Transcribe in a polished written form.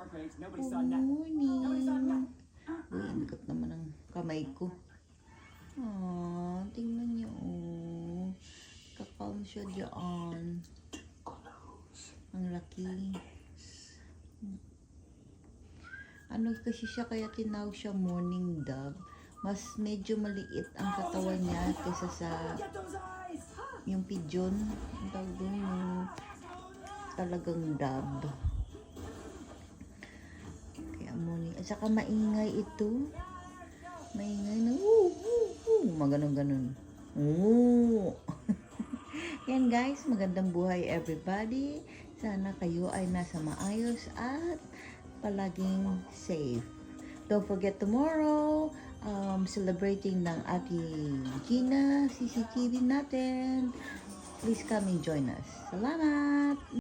Morning. Uy, ingkat naman ang kamay ko. Tingnan niyo. Oh. Kakalm siya dyan. Ang laki. Ano kasi siya, kaya tinawag siya morning dove. Mas medyo maliit ang katawan niya kaysa sa yung pigeon. Ang tawag doon yung talagang dove. Kaya morning. At saka maingay ito. Maingay na maganon-ganon. Yan guys, magandang buhay everybody. Sana kayo ay nasa maayos at palaging safe. Don't forget tomorrow, celebrating ng ating Gina CCTV natin. Please come and join us. Salamat!